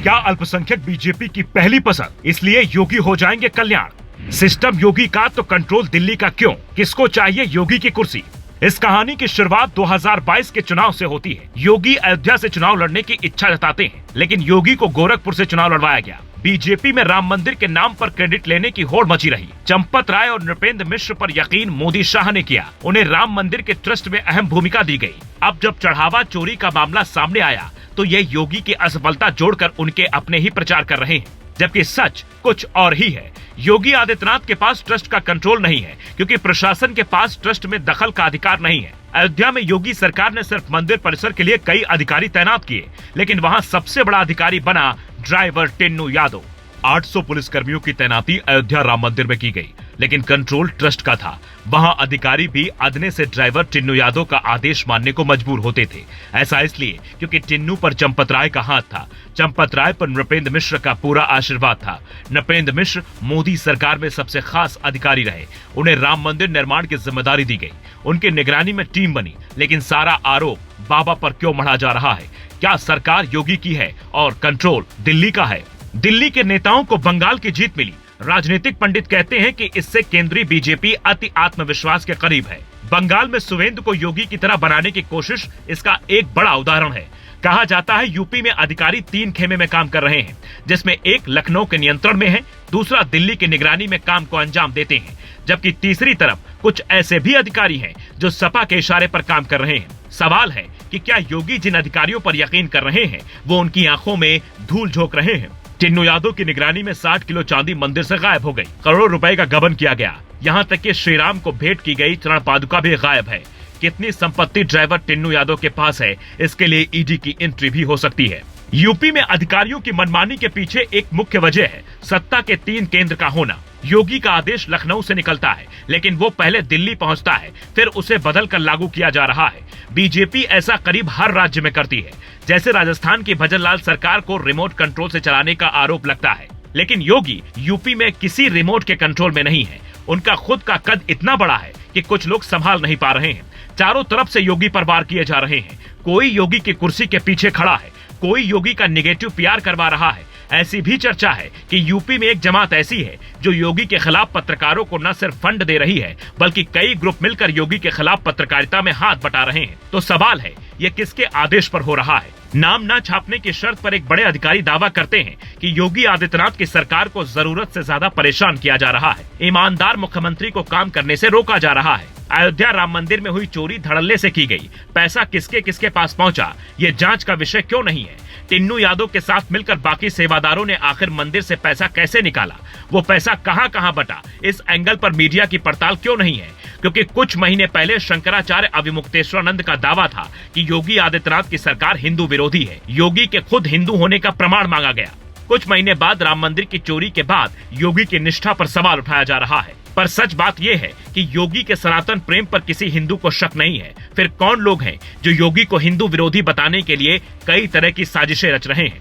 क्या अल्पसंख्यक बीजेपी की पहली पसंद, इसलिए योगी हो जाएंगे कल्याण। सिस्टम योगी का तो कंट्रोल दिल्ली का क्यों, किसको चाहिए योगी की कुर्सी। इस कहानी की शुरुआत 2022 के चुनाव से होती है। योगी अयोध्या से चुनाव लड़ने की इच्छा जताते हैं, लेकिन योगी को गोरखपुर से चुनाव लड़वाया गया। बीजेपी में राम मंदिर के नाम पर क्रेडिट लेने की होड़ मची रही। चंपत राय और नृपेंद्र मिश्र पर यकीन मोदी शाह ने किया। उन्हें राम मंदिर के ट्रस्ट में अहम भूमिका दी गई। अब जब चढ़ावा चोरी का मामला सामने आया तो ये योगी की असफलता जोड़कर उनके अपने ही प्रचार कर रहे हैं, जबकि सच कुछ और ही है। योगी आदित्यनाथ के पास ट्रस्ट का कंट्रोल नहीं है, क्योंकि प्रशासन के पास ट्रस्ट में दखल का अधिकार नहीं है। अयोध्या में योगी सरकार ने सिर्फ मंदिर परिसर के लिए कई अधिकारी तैनात किए, लेकिन वहां सबसे बड़ा अधिकारी बना ड्राइवर टिन्नू यादव। 800 पुलिसकर्मियों की तैनाती अयोध्या राम मंदिर में की गई, लेकिन कंट्रोल ट्रस्ट का था। वहां अधिकारी भी अदने से ड्राइवर टिन्नू यादव का आदेश मानने को मजबूर होते थे। ऐसा इसलिए क्योंकि टिन्नू पर चंपत राय का हाथ था। चंपत राय पर नृपेंद्र मिश्र का पूरा आशीर्वाद था। नृपेंद्र मिश्र मोदी सरकार में सबसे खास अधिकारी रहे। उन्हें राम मंदिर निर्माण की जिम्मेदारी दी गई। उनकी निगरानी में टीम बनी, लेकिन सारा आरोप बाबा पर क्यों मढ़ा जा रहा है? क्या सरकार योगी की है और कंट्रोल दिल्ली का है? दिल्ली के नेताओं को बंगाल की जीत मिली। राजनीतिक पंडित कहते हैं कि इससे केंद्रीय बीजेपी अति आत्मविश्वास के करीब है। बंगाल में सुवेंदु को योगी की तरह बनाने की कोशिश इसका एक बड़ा उदाहरण है। कहा जाता है यूपी में अधिकारी 3 खेमे में काम कर रहे हैं, जिसमें एक लखनऊ के नियंत्रण में है, दूसरा दिल्ली की निगरानी में काम को अंजाम देते हैं, जबकि तीसरी तरफ कुछ ऐसे भी अधिकारी हैं जो सपा के इशारे पर काम कर रहे हैं। सवाल है कि क्या योगी जिन अधिकारियों पर यकीन कर रहे हैं वो उनकी आंखों में धूल झोंक रहे हैं? टिन्नू यादव की निगरानी में 60 किलो चांदी मंदिर से गायब हो गई। करोड़ों रुपए का गबन किया गया। यहाँ तक कि श्रीराम को भेंट की गई चरण पादुका भी गायब है। कितनी संपत्ति ड्राइवर टिन्नू यादव के पास है, इसके लिए ईडी की एंट्री भी हो सकती है। यूपी में अधिकारियों की मनमानी के पीछे एक मुख्य वजह है सत्ता के 3 केंद्र का होना। योगी का आदेश लखनऊ से निकलता है, लेकिन वो पहले दिल्ली पहुंचता है, फिर उसे बदल कर लागू किया जा रहा है। बीजेपी ऐसा करीब हर राज्य में करती है। जैसे राजस्थान की भजनलाल सरकार को रिमोट कंट्रोल से चलाने का आरोप लगता है, लेकिन योगी यूपी में किसी रिमोट के कंट्रोल में नहीं है। उनका खुद का कद इतना बड़ा है कि कुछ लोग संभाल नहीं पा रहे हैं। चारों तरफ से योगी पर वार किए जा रहे हैं। कोई योगी की कुर्सी के पीछे खड़ा है, कोई योगी का निगेटिव पीआर करवा रहा है। ऐसी भी चर्चा है कि यूपी में एक जमात ऐसी है जो योगी के खिलाफ पत्रकारों को न सिर्फ फंड दे रही है, बल्कि कई ग्रुप मिलकर योगी के खिलाफ पत्रकारिता में हाथ बटा रहे हैं। तो सवाल है, ये किसके आदेश पर हो रहा है? नाम न छापने की शर्त पर एक बड़े अधिकारी दावा करते हैं कि योगी आदित्यनाथ की सरकार को जरूरत से ज्यादा परेशान किया जा रहा है। ईमानदार मुख्यमंत्री को काम करने से रोका जा रहा है। अयोध्या राम मंदिर में हुई चोरी धड़ल्ले से की गई। पैसा किसके किसके पास पहुंचा, ये जांच का विषय क्यों नहीं है? टिन्नू यादव के साथ मिलकर बाकी सेवादारों ने आखिर मंदिर से पैसा कैसे निकाला? वो पैसा कहां कहां बटा? इस एंगल पर मीडिया की पड़ताल क्यों नहीं है? क्योंकि कुछ महीने पहले शंकराचार्य अविमुक्तेश्वरानंद का दावा था कि योगी आदित्यनाथ की सरकार हिंदू विरोधी है। योगी के खुद हिंदू होने का प्रमाण मांगा गया। कुछ महीने बाद राम मंदिर की चोरी के बाद योगी की निष्ठा पर सवाल उठाया जा रहा है। पर सच बात यह है कि योगी के सनातन प्रेम पर किसी हिंदू को शक नहीं है। फिर कौन लोग हैं जो योगी को हिंदू विरोधी बताने के लिए कई तरह की साजिशें रच रहे हैं?